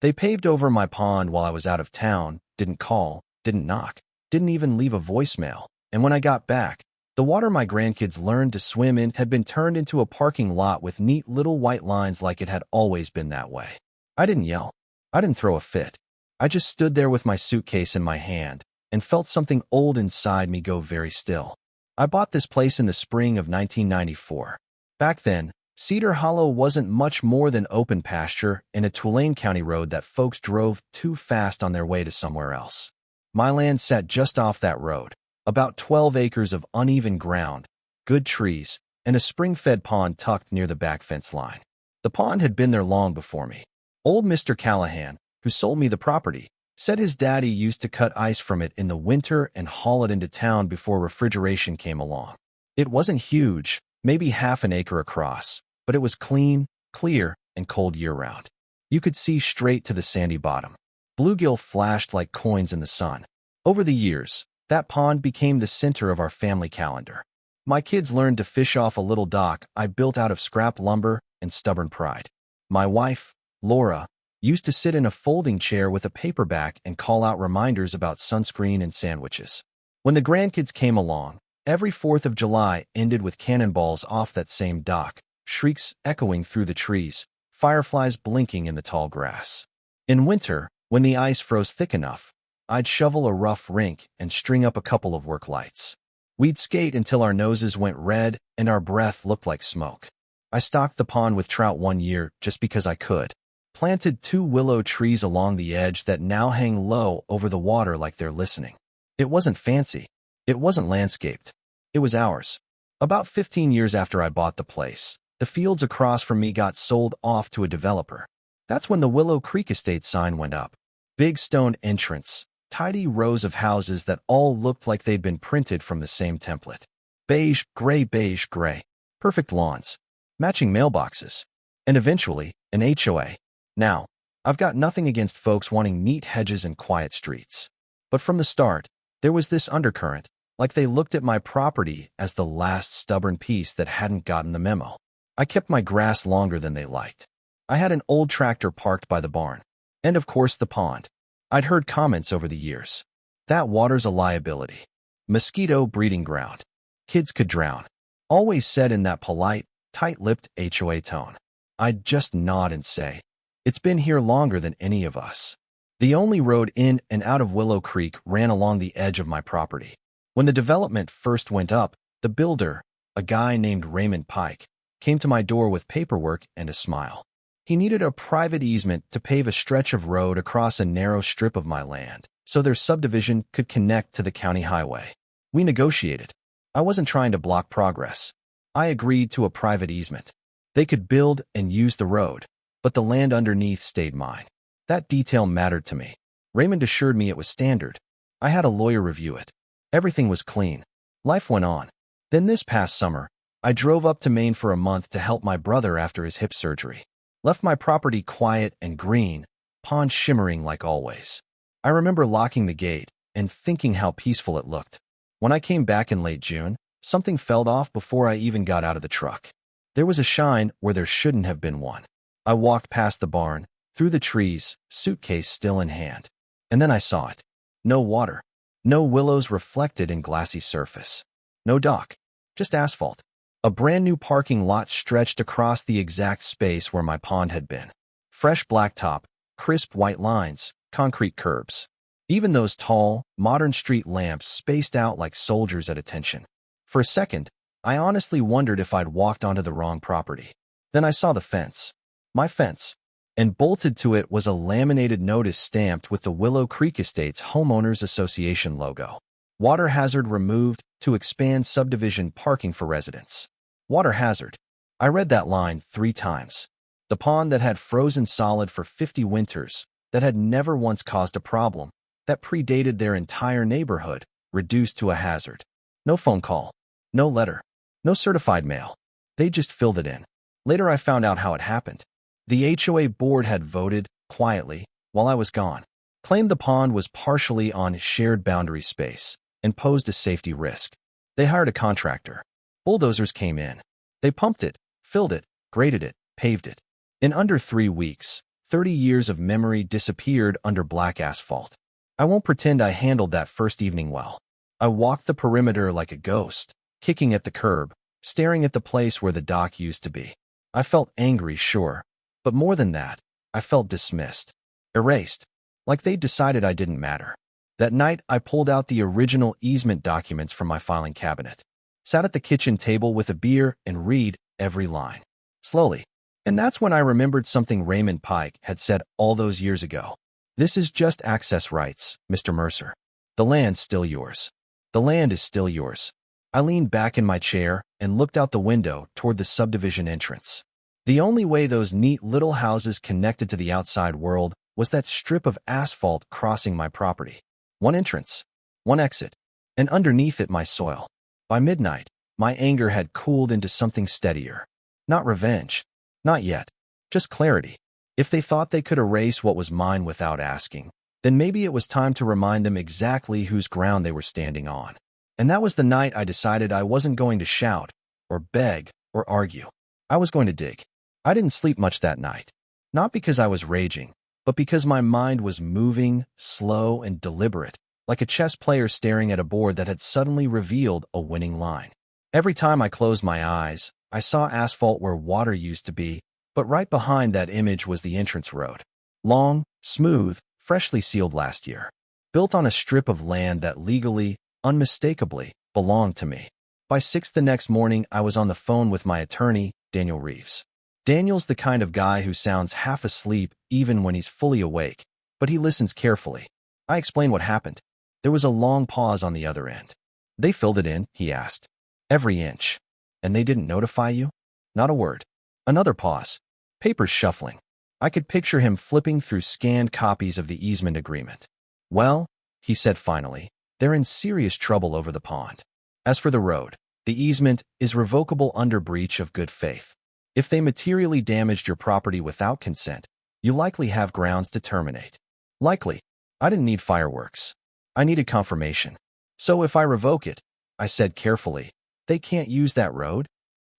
They paved over my pond while I was out of town, didn't call, didn't knock, didn't even leave a voicemail, and when I got back, the water my grandkids learned to swim in had been turned into a parking lot with neat little white lines like it had always been that way. I didn't yell. I didn't throw a fit. I just stood there with my suitcase in my hand and felt something old inside me go very still. I bought this place in the spring of 1994. Back then, Cedar Hollow wasn't much more than open pasture and a Tulane County road that folks drove too fast on their way to somewhere else. My land sat just off that road, about 12 acres of uneven ground, good trees, and a spring-fed pond tucked near the back fence line. The pond had been there long before me. Old Mr. Callahan, who sold me the property, said his daddy used to cut ice from it in the winter and haul it into town before refrigeration came along. It wasn't huge, maybe half an acre across, but it was clean, clear, and cold year-round. You could see straight to the sandy bottom. Bluegill flashed like coins in the sun. Over the years, that pond became the center of our family calendar. My kids learned to fish off a little dock I built out of scrap lumber and stubborn pride. My wife, Laura, used to sit in a folding chair with a paperback and call out reminders about sunscreen and sandwiches. When the grandkids came along, every 4th of July ended with cannonballs off that same dock, shrieks echoing through the trees, fireflies blinking in the tall grass. In winter, when the ice froze thick enough, I'd shovel a rough rink and string up a couple of work lights. We'd skate until our noses went red and our breath looked like smoke. I stocked the pond with trout one year just because I could. Planted 2 willow trees along the edge that now hang low over the water like they're listening. It wasn't fancy. It wasn't landscaped. It was ours. About 15 years after I bought the place, the fields across from me got sold off to a developer. That's when the Willow Creek Estate sign went up. Big stone entrance, tidy rows of houses that all looked like they'd been printed from the same template. Beige, gray. Perfect lawns. Matching mailboxes. And eventually, an HOA. Now, I've got nothing against folks wanting neat hedges and quiet streets. But from the start, there was this undercurrent, like they looked at my property as the last stubborn piece that hadn't gotten the memo. I kept my grass longer than they liked. I had an old tractor parked by the barn. And of course the pond. I'd heard comments over the years. That water's a liability. Mosquito breeding ground. Kids could drown. Always said in that polite, tight-lipped HOA tone. I'd just nod and say, it's been here longer than any of us. The only road in and out of Willow Creek ran along the edge of my property. When the development first went up, the builder, a guy named Raymond Pike, came to my door with paperwork and a smile. He needed a private easement to pave a stretch of road across a narrow strip of my land, so their subdivision could connect to the county highway. We negotiated. I wasn't trying to block progress. I agreed to a private easement. They could build and use the road, but the land underneath stayed mine. That detail mattered to me. Raymond assured me it was standard. I had a lawyer review it. Everything was clean. Life went on. Then this past summer, I drove up to Maine for a month to help my brother after his hip surgery. Left my property quiet and green, pond shimmering like always. I remember locking the gate and thinking how peaceful it looked. When I came back in late June, something fell off before I even got out of the truck. There was a shine where there shouldn't have been one. I walked past the barn, through the trees, suitcase still in hand. And then I saw it. No water. No willows reflected in glassy surface. No dock. Just asphalt. A brand new parking lot stretched across the exact space where my pond had been. Fresh blacktop, crisp white lines, concrete curbs. Even those tall, modern street lamps spaced out like soldiers at attention. For a second, I honestly wondered if I'd walked onto the wrong property. Then I saw the fence. My fence. And bolted to it was a laminated notice stamped with the Willow Creek Estates Homeowners Association logo. Water hazard removed to expand subdivision parking for residents. Water hazard. I read that line 3 times. The pond that had frozen solid for 50 winters, that had never once caused a problem, that predated their entire neighborhood, reduced to a hazard. No phone call. No letter. No certified mail. They just filled it in. Later I found out how it happened. The HOA board had voted, quietly, while I was gone, claimed the pond was partially on shared boundary space, and posed a safety risk. They hired a contractor. Bulldozers came in. They pumped it, filled it, graded it, paved it. In under 3 weeks, 30 years of memory disappeared under black asphalt. I won't pretend I handled that first evening well. I walked the perimeter like a ghost, kicking at the curb, staring at the place where the dock used to be. I felt angry, sure, but more than that, I felt dismissed, erased, like they'd decided I didn't matter. That night, I pulled out the original easement documents from my filing cabinet, sat at the kitchen table with a beer, and read every line, slowly. And that's when I remembered something Raymond Pike had said all those years ago. This is just access rights, Mr. Mercer. The land's still yours. The land is still yours. I leaned back in my chair and looked out the window toward the subdivision entrance. The only way those neat little houses connected to the outside world was that strip of asphalt crossing my property. One entrance, one exit, and underneath it my soil. By midnight, my anger had cooled into something steadier. Not revenge. Not yet. Just clarity. If they thought they could erase what was mine without asking, then maybe it was time to remind them exactly whose ground they were standing on. And that was the night I decided I wasn't going to shout, or beg, or argue. I was going to dig. I didn't sleep much that night. Not because I was raging, but because my mind was moving, slow and deliberate, like a chess player staring at a board that had suddenly revealed a winning line. Every time I closed my eyes, I saw asphalt where water used to be, but right behind that image was the entrance road. Long, smooth, freshly sealed last year. Built on a strip of land that legally, unmistakably, belonged to me. By 6 the next morning, I was on the phone with my attorney, Daniel Reeves. Daniel's the kind of guy who sounds half asleep even when he's fully awake, but he listens carefully. I explained what happened. There was a long pause on the other end. They filled it in, he asked. Every inch. And they didn't notify you? Not a word. Another pause. Papers shuffling. I could picture him flipping through scanned copies of the easement agreement. Well, he said finally, they're in serious trouble over the pond. As for the road, the easement is revocable under breach of good faith. If they materially damaged your property without consent, you likely have grounds to terminate. Likely. I didn't need fireworks. I needed confirmation. So if I revoke it, I said carefully, they can't use that road?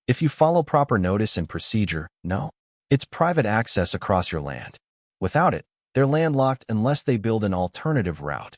If you follow proper notice and procedure, no. It's private access across your land. Without it, they're landlocked unless they build an alternative route.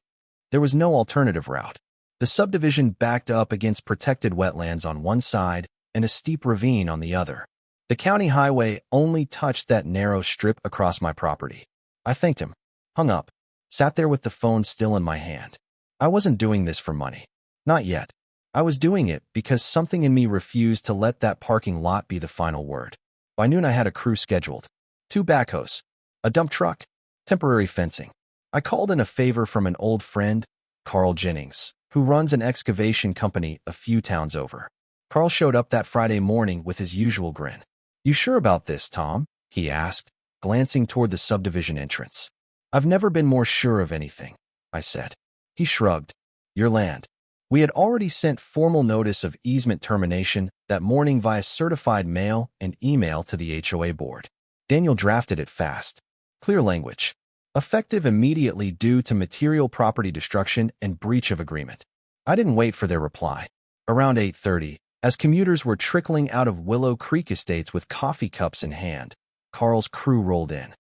There was no alternative route. The subdivision backed up against protected wetlands on one side and a steep ravine on the other. The county highway only touched that narrow strip across my property. I thanked him, hung up, sat there with the phone still in my hand. I wasn't doing this for money. Not yet. I was doing it because something in me refused to let that parking lot be the final word. By noon I had a crew scheduled. 2 backhoes, a dump truck, temporary fencing. I called in a favor from an old friend, Carl Jennings, who runs an excavation company a few towns over. Carl showed up that Friday morning with his usual grin. You sure about this, Tom? He asked, glancing toward the subdivision entrance. I've never been more sure of anything, I said. He shrugged. Your land. We had already sent formal notice of easement termination that morning via certified mail and email to the HOA board. Daniel drafted it fast. Clear language. Effective immediately due to material property destruction and breach of agreement. I didn't wait for their reply. Around 8:30, as commuters were trickling out of Willow Creek Estates with coffee cups in hand, Carl's crew rolled in.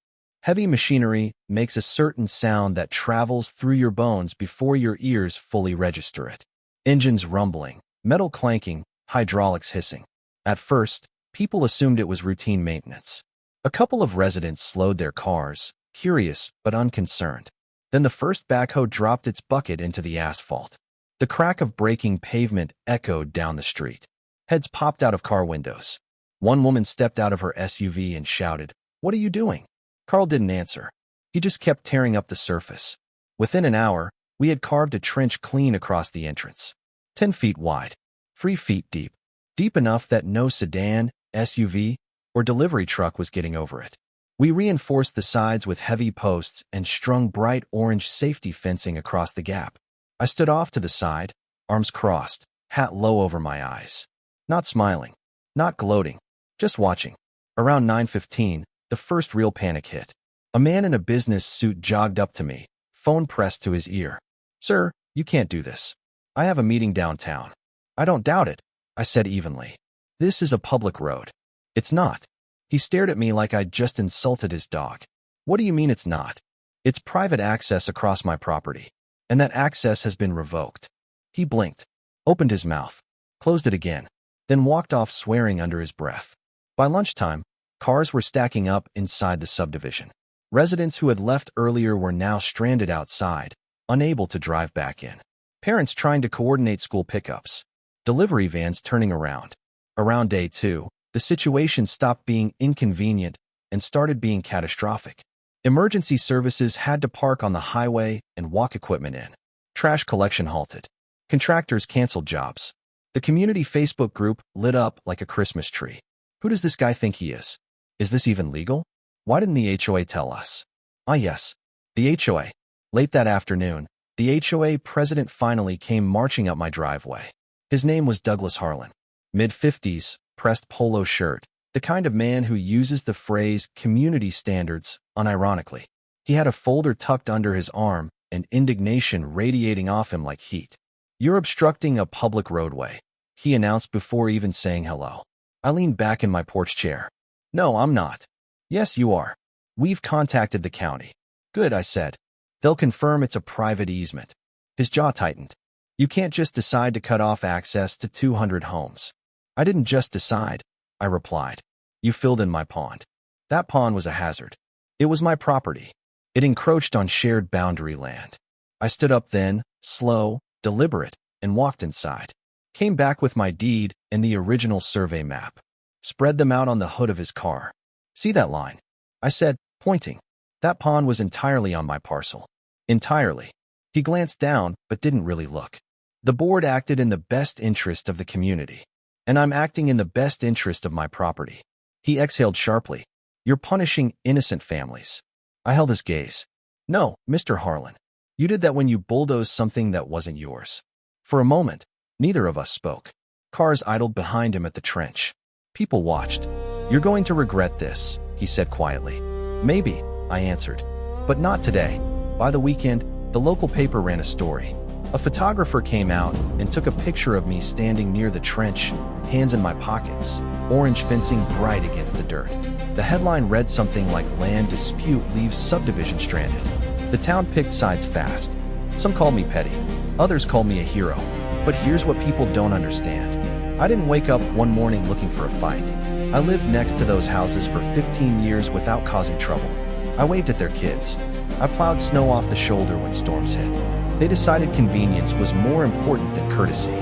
Heavy machinery makes a certain sound that travels through your bones before your ears fully register it. Engines rumbling, metal clanking, hydraulics hissing. At first, people assumed it was routine maintenance. A couple of residents slowed their cars, curious but unconcerned. Then the first backhoe dropped its bucket into the asphalt. The crack of breaking pavement echoed down the street. Heads popped out of car windows. One woman stepped out of her SUV and shouted, "What are you doing?" Carl didn't answer. He just kept tearing up the surface. Within an hour, we had carved a trench clean across the entrance. 10 feet wide, 3 feet deep. Deep enough that no sedan, SUV, or delivery truck was getting over it. We reinforced the sides with heavy posts and strung bright orange safety fencing across the gap. I stood off to the side, arms crossed, hat low over my eyes. Not smiling, not gloating, just watching. Around 9:15, the first real panic hit. A man in a business suit jogged up to me, phone pressed to his ear. "Sir, you can't do this. I have a meeting downtown." "I don't doubt it," I said evenly. "This is a public road." "It's not." He stared at me like I'd just insulted his dog. What do you mean it's not? It's private access across my property, and that access has been revoked. He blinked, opened his mouth, closed it again, then walked off swearing under his breath. By lunchtime, cars were stacking up inside the subdivision. Residents who had left earlier were now stranded outside, unable to drive back in. Parents trying to coordinate school pickups. Delivery vans turning around. Around day 2, the situation stopped being inconvenient and started being catastrophic. Emergency services had to park on the highway and walk equipment in. Trash collection halted. Contractors canceled jobs. The community Facebook group lit up like a Christmas tree. Who does this guy think he is? Is this even legal? Why didn't the HOA tell us? Ah yes, the HOA. Late that afternoon, the HOA president finally came marching up my driveway. His name was Douglas Harlan. Mid-50s, pressed polo shirt, the kind of man who uses the phrase community standards unironically. He had a folder tucked under his arm and indignation radiating off him like heat. "You're obstructing a public roadway," he announced before even saying hello. I leaned back in my porch chair. "No, I'm not." "Yes, you are. We've contacted the county." "Good," I said. "They'll confirm it's a private easement." His jaw tightened. "You can't just decide to cut off access to 200 homes." "I didn't just decide," I replied. "You filled in my pond." That pond was a hazard. It was my property. It encroached on shared boundary land. I stood up then, slow, deliberate, and walked inside. Came back with my deed and the original survey map. Spread them out on the hood of his car. "See that line?" I said, pointing. "That pond was entirely on my parcel." "Entirely." He glanced down, but didn't really look. "The board acted in the best interest of the community. And I'm acting in the best interest of my property." He exhaled sharply. "You're punishing innocent families." I held his gaze. "No, Mr. Harlan. You did that when you bulldozed something that wasn't yours." For a moment, neither of us spoke. Cars idled behind him at the trench. People watched. "You're going to regret this," he said quietly. "Maybe," I answered. "But not today." By the weekend, the local paper ran a story. A photographer came out and took a picture of me standing near the trench, hands in my pockets, orange fencing bright against the dirt. The headline read something like "Land Dispute Leaves Subdivision Stranded." The town picked sides fast. Some called me petty. Others called me a hero. But here's what people don't understand. I didn't wake up one morning looking for a fight. I lived next to those houses for 15 years without causing trouble. I waved at their kids. I plowed snow off the shoulder when storms hit. They decided convenience was more important than courtesy.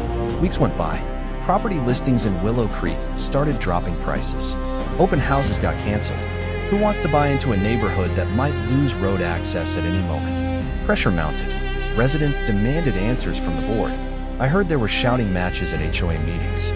Weeks went by. Property listings in Willow Creek started dropping prices. Open houses got canceled. Who wants to buy into a neighborhood that might lose road access at any moment? Pressure mounted. Residents demanded answers from the board. I heard there were shouting matches at HOA meetings.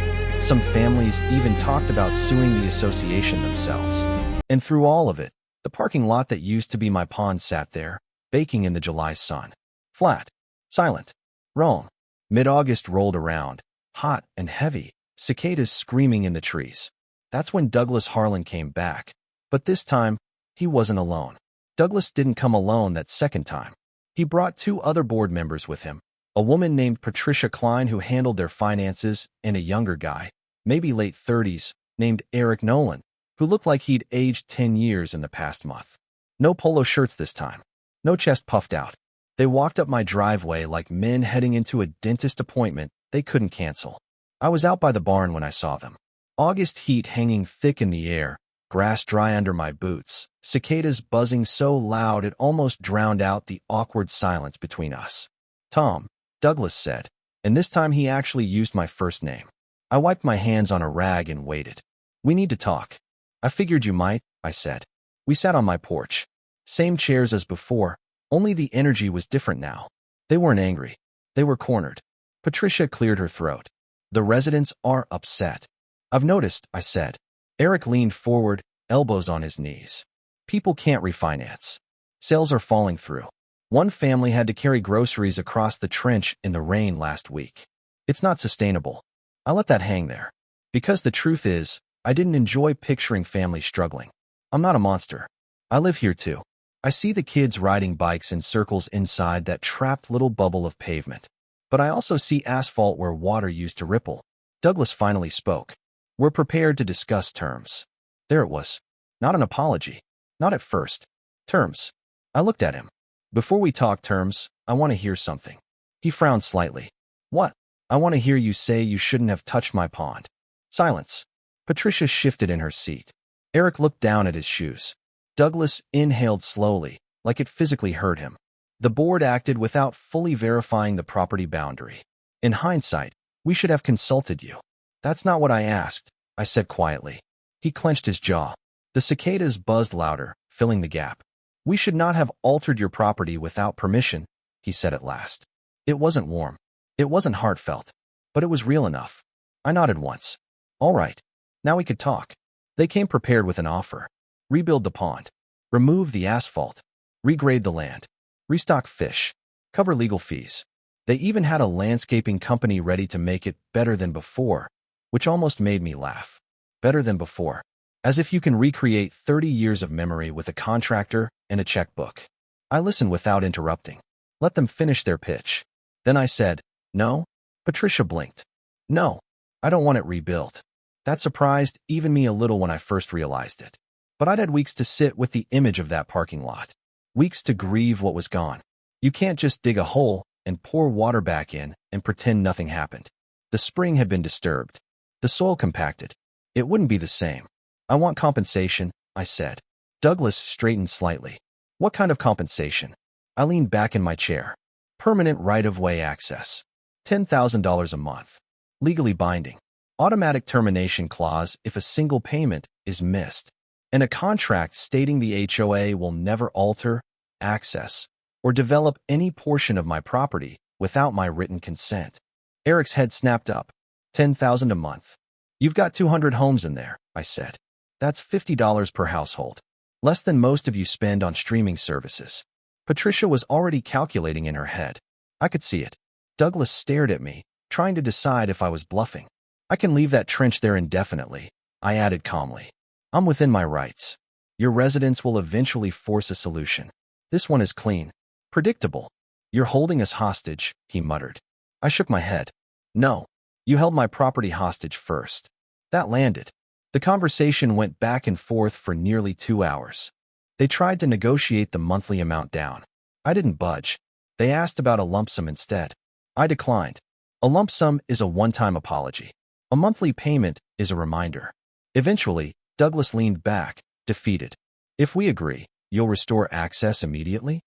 Some families even talked about suing the association themselves. And through all of it, the parking lot that used to be my pond sat there, baking in the July sun. Flat. Silent. Wrong. Mid-August rolled around, hot and heavy, cicadas screaming in the trees. That's when Douglas Harlan came back. But this time, he wasn't alone. Douglas didn't come alone that second time. He brought 2 other board members with him, a woman named Patricia Klein who handled their finances, and a younger guy, maybe late 30s, named Eric Nolan, who looked like he'd aged 10 years in the past month. No polo shirts this time. No chest puffed out. They walked up my driveway like men heading into a dentist appointment they couldn't cancel. I was out by the barn when I saw them. August heat hanging thick in the air, grass dry under my boots, cicadas buzzing so loud it almost drowned out the awkward silence between us. "Tom," Douglas said, and this time he actually used my first name. I wiped my hands on a rag and waited. "We need to talk." "I figured you might," I said. We sat on my porch. Same chairs as before, only the energy was different now. They weren't angry. They were cornered. Patricia cleared her throat. "The residents are upset." "I've noticed," I said. Eric leaned forward, elbows on his knees. "People can't refinance. Sales are falling through. One family had to carry groceries across the trench in the rain last week. It's not sustainable." I let that hang there. Because the truth is, I didn't enjoy picturing families struggling. I'm not a monster. I live here too. I see the kids riding bikes in circles inside that trapped little bubble of pavement. But I also see asphalt where water used to ripple. Douglas finally spoke. "We're prepared to discuss terms." There it was. Not an apology. Not at first. Terms. I looked at him. Before we talk terms, I want to hear something. He frowned slightly. What? I want to hear you say you shouldn't have touched my pond. Silence. Patricia shifted in her seat. Eric looked down at his shoes. Douglas inhaled slowly, like it physically hurt him. The board acted without fully verifying the property boundary. In hindsight, we should have consulted you. That's not what I asked, I said quietly. He clenched his jaw. The cicadas buzzed louder, filling the gap. We should not have altered your property without permission, he said at last. It wasn't warm. It wasn't heartfelt. But it was real enough. I nodded once. All right. Now we could talk. They came prepared with an offer. Rebuild the pond. Remove the asphalt. Regrade the land. Restock fish. Cover legal fees. They even had a landscaping company ready to make it better than before, which almost made me laugh. Better than before. As if you can recreate 30 years of memory with a contractor and a checkbook. I listened without interrupting. Let them finish their pitch. Then I said, no? Patricia blinked. No, I don't want it rebuilt. That surprised even me a little when I first realized it. But I'd had weeks to sit with the image of that parking lot. Weeks to grieve what was gone. You can't just dig a hole and pour water back in and pretend nothing happened. The spring had been disturbed. The soil compacted. It wouldn't be the same. I want compensation, I said. Douglas straightened slightly. What kind of compensation? I leaned back in my chair. Permanent right-of-way access. $10,000 a month. Legally binding. Automatic termination clause if a single payment is missed. And a contract stating the HOA will never alter, access, or develop any portion of my property without my written consent. Eric's head snapped up. $10,000 a month. You've got 200 homes in there, I said. That's $50 per household. Less than most of you spend on streaming services. Patricia was already calculating in her head. I could see it. Douglas stared at me, trying to decide if I was bluffing. I can leave that trench there indefinitely, I added calmly. I'm within my rights. Your residents will eventually force a solution. This one is clean. Predictable. You're holding us hostage, he muttered. I shook my head. No. You held my property hostage first. That landed. The conversation went back and forth for nearly 2 hours. They tried to negotiate the monthly amount down. I didn't budge. They asked about a lump sum instead. I declined. A lump sum is a one-time apology. A monthly payment is a reminder. Eventually, Douglas leaned back, defeated. If we agree, you'll restore access immediately?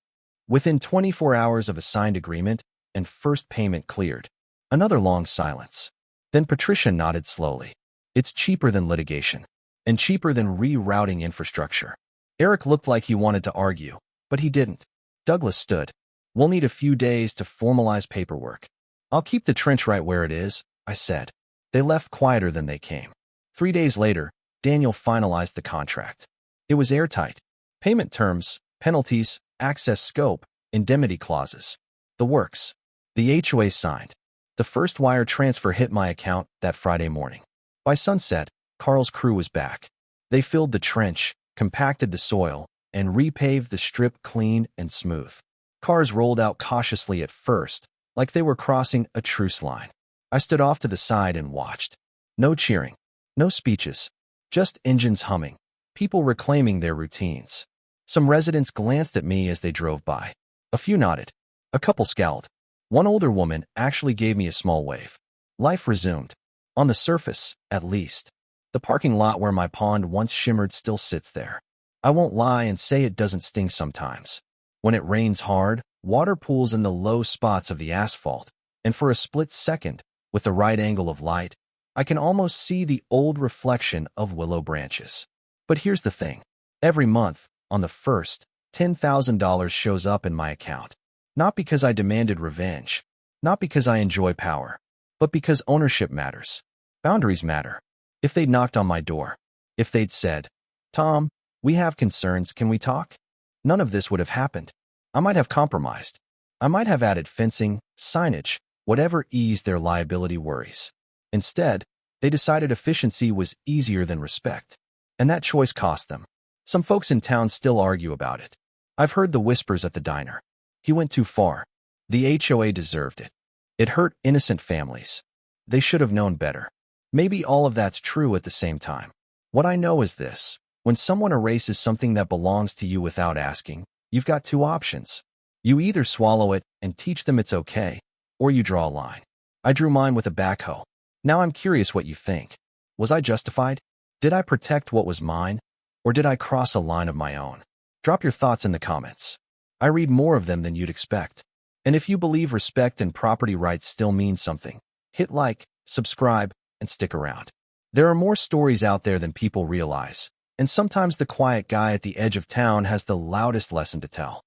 Within 24 hours of a signed agreement, and first payment cleared. Another long silence. Then Patricia nodded slowly. It's cheaper than litigation, and cheaper than rerouting infrastructure. Eric looked like he wanted to argue, but he didn't. Douglas stood. We'll need a few days to formalize paperwork. I'll keep the trench right where it is, I said. They left quieter than they came. 3 days later, Daniel finalized the contract. It was airtight. Payment terms, penalties, access scope, indemnity clauses. The works. The HOA signed. The first wire transfer hit my account that Friday morning. By sunset, Carl's crew was back. They filled the trench, compacted the soil, and repaved the strip clean and smooth. Cars rolled out cautiously at first, like they were crossing a truce line. I stood off to the side and watched. No cheering. No speeches. Just engines humming. People reclaiming their routines. Some residents glanced at me as they drove by. A few nodded. A couple scowled. One older woman actually gave me a small wave. Life resumed. On the surface, at least. The parking lot where my pond once shimmered still sits there. I won't lie and say it doesn't sting sometimes. When it rains hard, water pools in the low spots of the asphalt, and for a split second, with the right angle of light, I can almost see the old reflection of willow branches. But here's the thing. Every month, on the first, $10,000 shows up in my account. Not because I demanded revenge, not because I enjoy power, but because ownership matters. Boundaries matter. If they'd knocked on my door, if they'd said, Tom, we have concerns, can we talk? None of this would have happened. I might have compromised. I might have added fencing, signage, whatever eased their liability worries. Instead, they decided efficiency was easier than respect. And that choice cost them. Some folks in town still argue about it. I've heard the whispers at the diner. He went too far. The HOA deserved it. It hurt innocent families. They should have known better. Maybe all of that's true at the same time. What I know is this. When someone erases something that belongs to you without asking, you've got two options. You either swallow it and teach them it's okay, or you draw a line. I drew mine with a backhoe. Now I'm curious what you think. Was I justified? Did I protect what was mine? Or did I cross a line of my own? Drop your thoughts in the comments. I read more of them than you'd expect. And if you believe respect and property rights still mean something, hit like, subscribe, and stick around. There are more stories out there than people realize, and sometimes the quiet guy at the edge of town has the loudest lesson to tell.